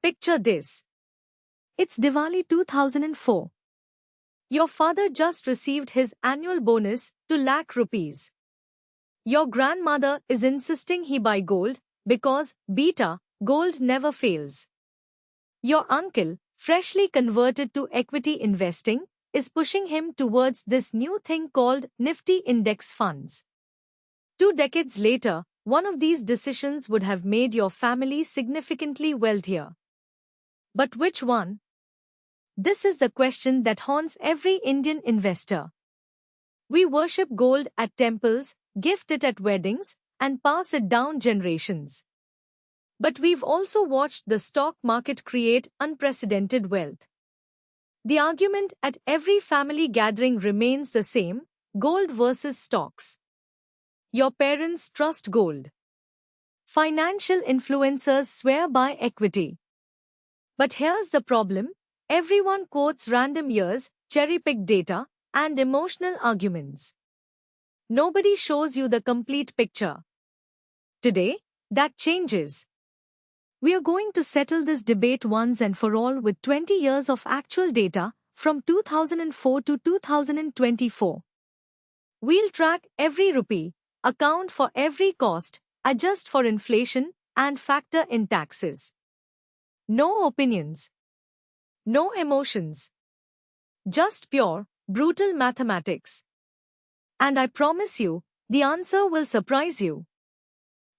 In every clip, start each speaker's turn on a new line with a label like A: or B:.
A: Picture this. It's Diwali 2004. Your father just received his annual bonus, 2 lakh rupees. Your grandmother is insisting he buy gold because, beta, gold never fails. Your uncle, freshly converted to equity investing, is pushing him towards this new thing called Nifty index funds. 2 decades later, one of these decisions would have made your family significantly wealthier. But which one? This is the question that haunts every Indian investor. We worship gold at temples, gift it at weddings, and pass it down generations. But we've also watched the stock market create unprecedented wealth. The argument at every family gathering remains the same: gold versus stocks. Your parents trust gold. Financial influencers swear by equity. But here's the problem: everyone quotes random years, cherry-picked data, and emotional arguments. Nobody shows you the complete picture. Today, that changes. We are going to settle this debate once and for all with 20 years of actual data from 2004 to 2024. We'll track every rupee, account for every cost, adjust for inflation, and factor in taxes. No opinions. No emotions. Just pure, brutal mathematics. And I promise you, the answer will surprise you.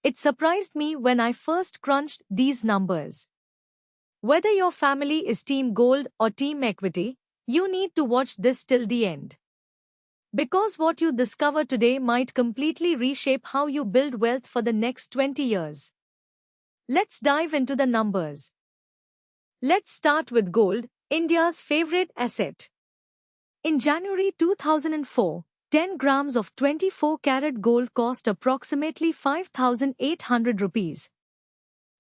A: It surprised me when I first crunched these numbers. Whether your family is team gold or team equity, you need to watch this till the end. Because what you discover today might completely reshape how you build wealth for the next 20 years. Let's dive into the numbers. Let's start with gold, India's favorite asset. In January 2004, 10 grams of 24-karat gold cost approximately 5,800 rupees.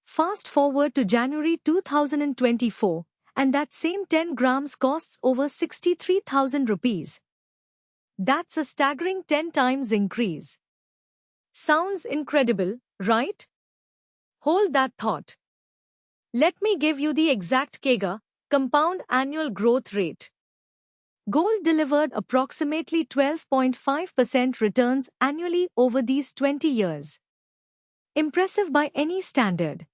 A: Fast forward to January 2024, and that same 10 grams costs over 63,000 rupees. That's a staggering 10 times increase. Sounds incredible, right? Hold that thought. Let me give you the exact CAGR, compound annual growth rate. Gold delivered approximately 12.5% returns annually over these 20 years. Impressive by any standard.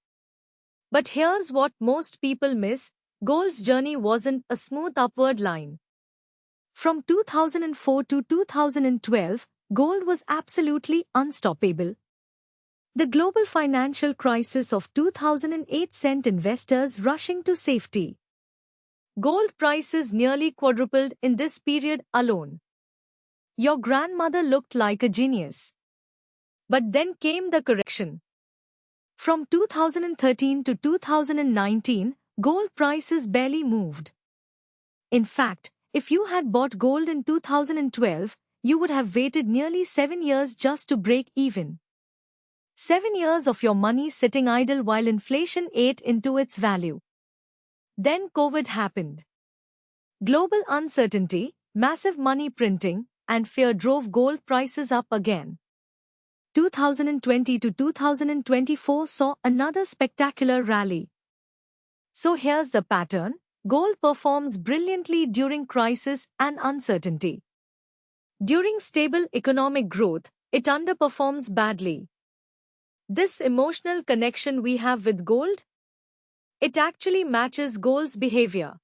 A: But here's what most people miss: gold's journey wasn't a smooth upward line. From 2004 to 2012, gold was absolutely unstoppable. The global financial crisis of 2008 sent investors rushing to safety. Gold prices nearly quadrupled in this period alone. Your grandmother looked like a genius. But then came the correction. From 2013 to 2019, gold prices barely moved. In fact, if you had bought gold in 2012, you would have waited nearly 7 years just to break even. 7 years of your money sitting idle while inflation ate into its value. Then COVID happened. Global uncertainty, massive money printing, and fear drove gold prices up again. 2020 to 2024 saw another spectacular rally. So here's the pattern: gold performs brilliantly during crisis and uncertainty. During stable economic growth, it underperforms badly. This emotional connection we have with gold? It actually matches gold's behavior.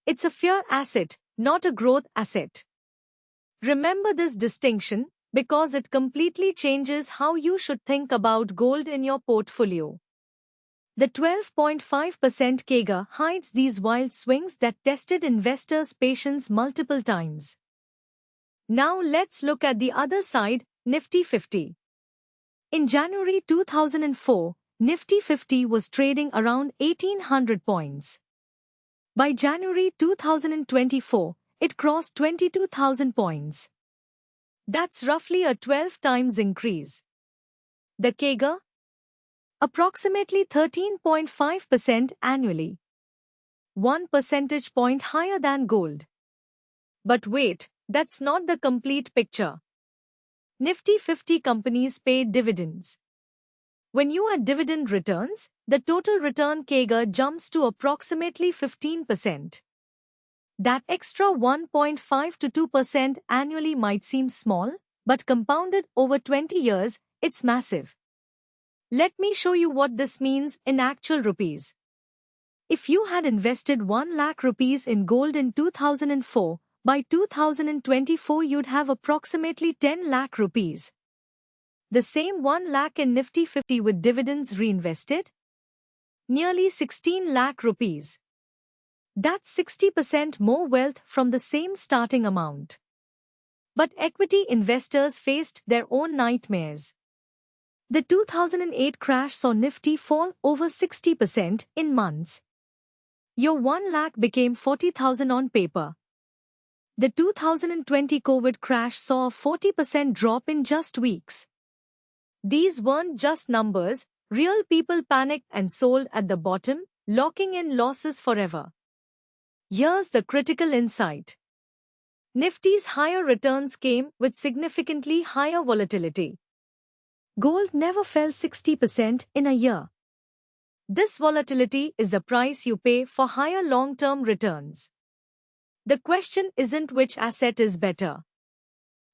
A: It's a fear asset, not a growth asset. Remember this distinction, because it completely changes how you should think about gold in your portfolio. The 12.5% CAGR hides these wild swings that tested investors' patience multiple times. Now let's look at the other side, Nifty 50. In January 2004, Nifty 50 was trading around 1,800 points. By January 2024, it crossed 22,000 points. That's roughly a 12 times increase. The CAGR? Approximately 13.5% annually. 1 percentage point higher than gold. But wait, that's not the complete picture. Nifty 50 companies paid dividends. When you add dividend returns, the total return CAGR jumps to approximately 15%. That extra 1.5 to 2% annually might seem small, but compounded over 20 years, it's massive. Let me show you what this means in actual rupees. If you had invested 1 lakh rupees in gold in 2004, by 2024 you'd have approximately 10 lakh rupees. The same 1 lakh in Nifty 50 with dividends reinvested? Nearly 16 lakh rupees. That's 60% more wealth from the same starting amount. But equity investors faced their own nightmares. The 2008 crash saw Nifty fall over 60% in months. Your 1 lakh became 40,000 on paper. The 2020 COVID crash saw a 40% drop in just weeks. These weren't just numbers, real people panicked and sold at the bottom, locking in losses forever. Here's the critical insight. Nifty's higher returns came with significantly higher volatility. Gold never fell 60% in a year. This volatility is the price you pay for higher long-term returns. The question isn't which asset is better.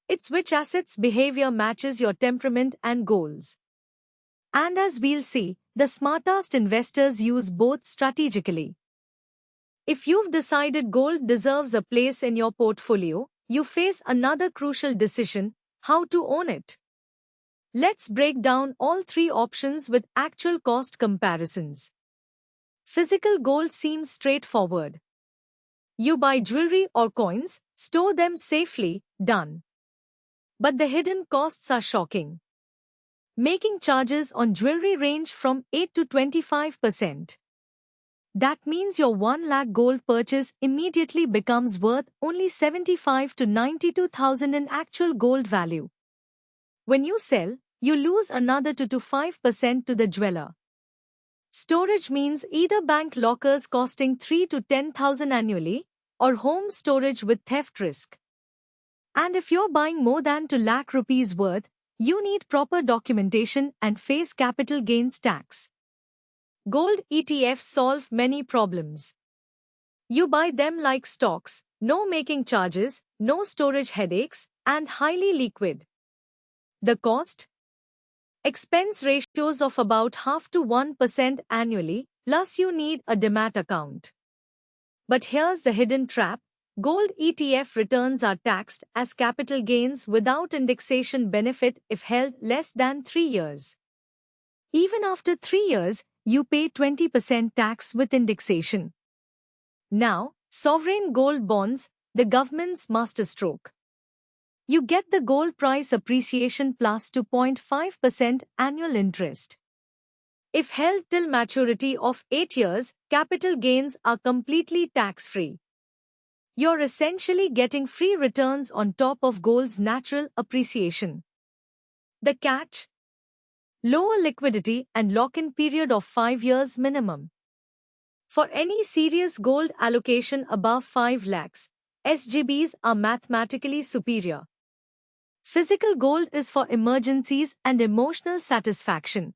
A: It's which asset's behavior matches your temperament and goals. And as we'll see, the smartest investors use both strategically. If you've decided gold deserves a place in your portfolio, you face another crucial decision: how to own it. Let's break down all three options with actual cost comparisons. Physical gold seems straightforward. You buy jewelry or coins, store them safely, done. But the hidden costs are shocking. Making charges on jewelry range from 8 to 25%. That means your 1 lakh gold purchase immediately becomes worth only 75 to 92,000 in actual gold value. When you sell, you lose another 2 to 5% to the jeweler. Storage means either bank lockers costing 3 to 10,000 annually, or home storage with theft risk. And if you're buying more than 2 lakh rupees worth, you need proper documentation and face capital gains tax. Gold ETFs solve many problems. You buy them like stocks, no making charges, no storage headaches, and highly liquid. The cost? Expense ratios of about half to 1% annually, plus you need a demat account. But here's the hidden trap. Gold ETF returns are taxed as capital gains without indexation benefit if held less than 3 years. Even after 3 years, you pay 20% tax with indexation. Now, sovereign gold bonds, the government's masterstroke. You get the gold price appreciation plus 2.5% annual interest. If held till maturity of 8 years, capital gains are completely tax-free. You're essentially getting free returns on top of gold's natural appreciation. The catch? Lower liquidity and lock-in period of 5 years minimum. For any serious gold allocation above 5 lakhs, SGBs are mathematically superior. Physical gold is for emergencies and emotional satisfaction.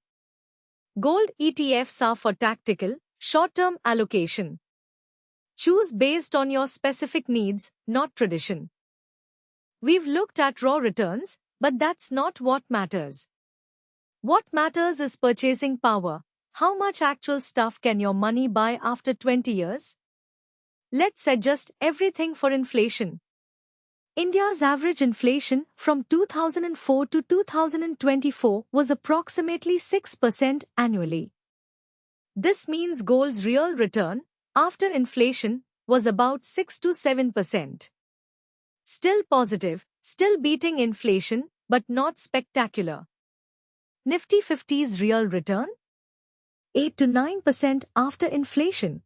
A: Gold ETFs are for tactical, short-term allocation. Choose based on your specific needs, not tradition. We've looked at raw returns, but that's not what matters. What matters is purchasing power. How much actual stuff can your money buy after 20 years? Let's adjust everything for inflation. India's average inflation from 2004 to 2024 was approximately 6% annually. This means gold's real return, after inflation, was about 6 to 7%. Still positive, still beating inflation, but not spectacular. Nifty 50's real return? 8 to 9% after inflation.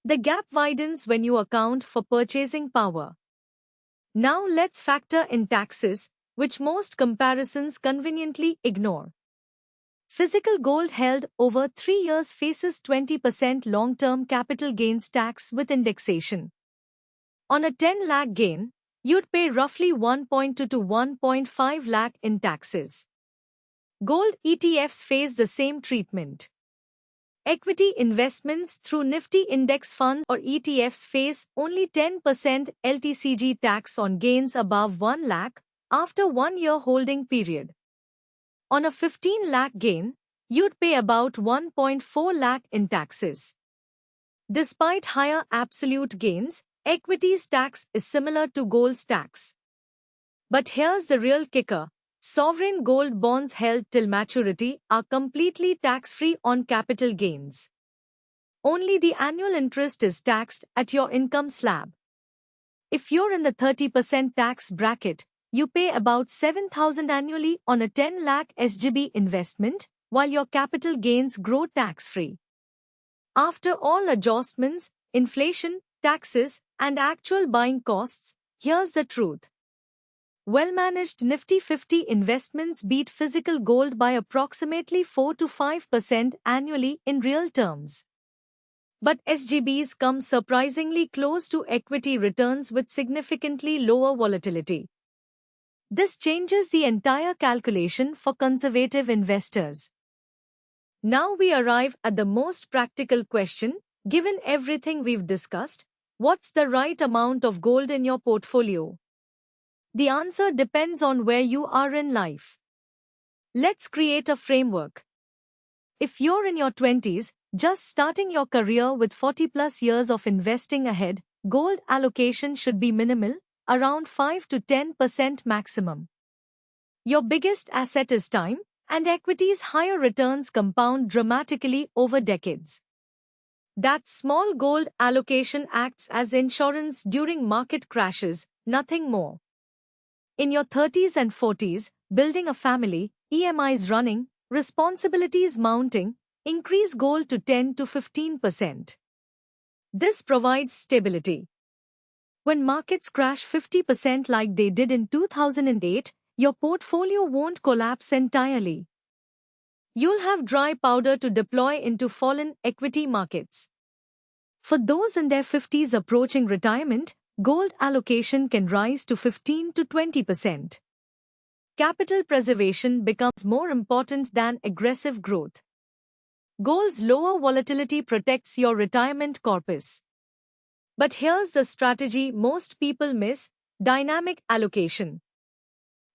A: The gap widens when you account for purchasing power. Now let's factor in taxes, which most comparisons conveniently ignore. Physical gold held over 3 years faces 20% long-term capital gains tax with indexation. On a 10 lakh gain, you'd pay roughly 1.2 to 1.5 lakh in taxes. Gold ETFs face the same treatment. Equity investments through Nifty index funds or ETFs face only 10% LTCG tax on gains above 1 lakh after 1 year holding period. On a 15 lakh gain, you'd pay about 1.4 lakh in taxes. Despite higher absolute gains, equities tax is similar to gold's tax. But here's the real kicker. Sovereign gold bonds held till maturity are completely tax-free on capital gains. Only the annual interest is taxed at your income slab. If you're in the 30% tax bracket, you pay about 7,000 annually on a 10 lakh SGB investment, while your capital gains grow tax-free. After all adjustments, inflation, taxes, and actual buying costs, here's the truth. Well-managed Nifty 50 investments beat physical gold by approximately 4 to 5% annually in real terms. But SGBs come surprisingly close to equity returns with significantly lower volatility. This changes the entire calculation for conservative investors. Now we arrive at the most practical question, given everything we've discussed, what's the right amount of gold in your portfolio? The answer depends on where you are in life. Let's create a framework. If you're in your 20s, just starting your career with 40 plus years of investing ahead, gold allocation should be minimal, around 5 to 10% maximum. Your biggest asset is time, and equities' higher returns compound dramatically over decades. That small gold allocation acts as insurance during market crashes, nothing more. In your 30s and 40s, building a family, EMIs running, responsibilities mounting, increase gold to 10 to 15%. This provides stability. When markets crash 50% like they did in 2008, your portfolio won't collapse entirely. You'll have dry powder to deploy into fallen equity markets. For those in their 50s approaching retirement, gold allocation can rise to 15 to 20%. Capital preservation becomes more important than aggressive growth. Gold's lower volatility protects your retirement corpus. But here's the strategy most people miss: dynamic allocation.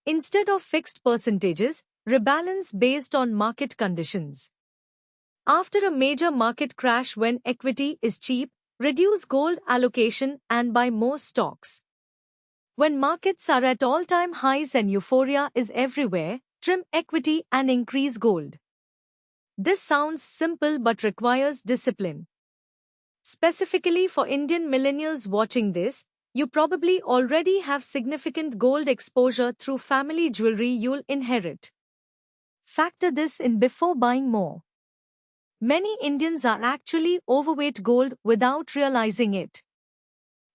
A: Instead of fixed percentages, rebalance based on market conditions. After a major market crash when equity is cheap, reduce gold allocation and buy more stocks. When markets are at all-time highs and euphoria is everywhere, trim equity and increase gold. This sounds simple but requires discipline. Specifically for Indian millennials watching this, you probably already have significant gold exposure through family jewelry you'll inherit. Factor this in before buying more. Many Indians are actually overweight gold without realizing it.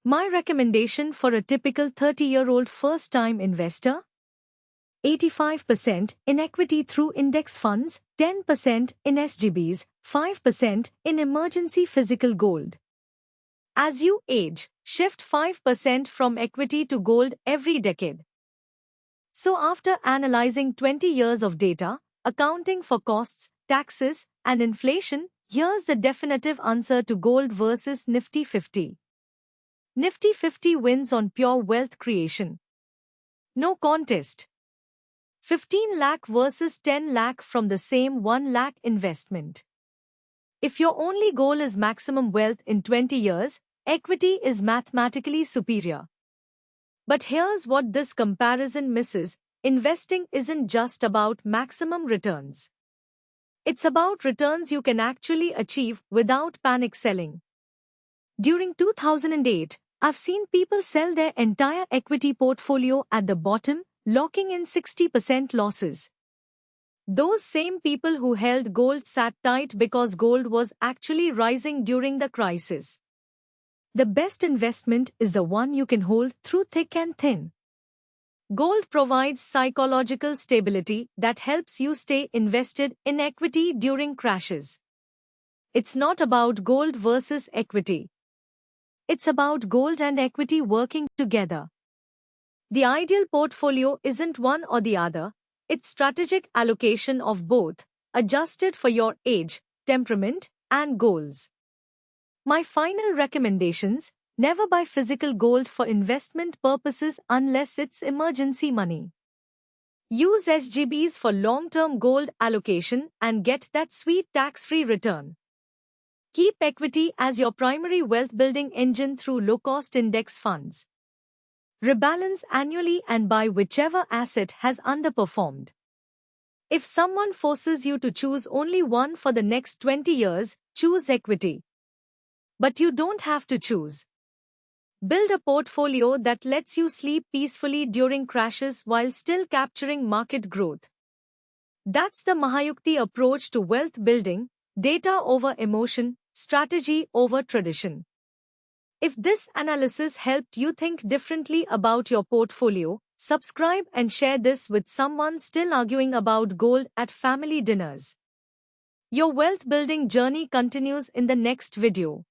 A: My recommendation for a typical 30-year-old first-time investor: 85% in equity through index funds, 10% in SGBs, 5% in emergency physical gold. As you age, shift 5% from equity to gold every decade. So after analyzing 20 years of data, accounting for costs, taxes, and inflation, here's the definitive answer to gold versus Nifty 50. Nifty 50 wins on pure wealth creation. No contest. 15 lakh versus 10 lakh from the same 1 lakh investment. If your only goal is maximum wealth in 20 years, equity is mathematically superior. But here's what this comparison misses: investing isn't just about maximum returns. It's about returns you can actually achieve without panic selling. During 2008, I've seen people sell their entire equity portfolio at the bottom, locking in 60% losses. Those same people who held gold sat tight because gold was actually rising during the crisis. The best investment is the one you can hold through thick and thin. Gold provides psychological stability that helps you stay invested in equity during crashes. It's not about gold versus equity. It's about gold and equity working together. The ideal portfolio isn't one or the other, It's strategic allocation of both, adjusted for your age, temperament, and goals. My final recommendations: never buy physical gold for investment purposes unless it's emergency money. Use SGBs for long-term gold allocation and get that sweet tax-free return. Keep equity as your primary wealth-building engine through low-cost index funds. Rebalance annually and buy whichever asset has underperformed. If someone forces you to choose only one for the next 20 years, choose equity. But you don't have to choose. Build a portfolio that lets you sleep peacefully during crashes while still capturing market growth. That's the Mahayukti approach to wealth building: data over emotion, strategy over tradition. If this analysis helped you think differently about your portfolio, subscribe and share this with someone still arguing about gold at family dinners. Your wealth building journey continues in the next video.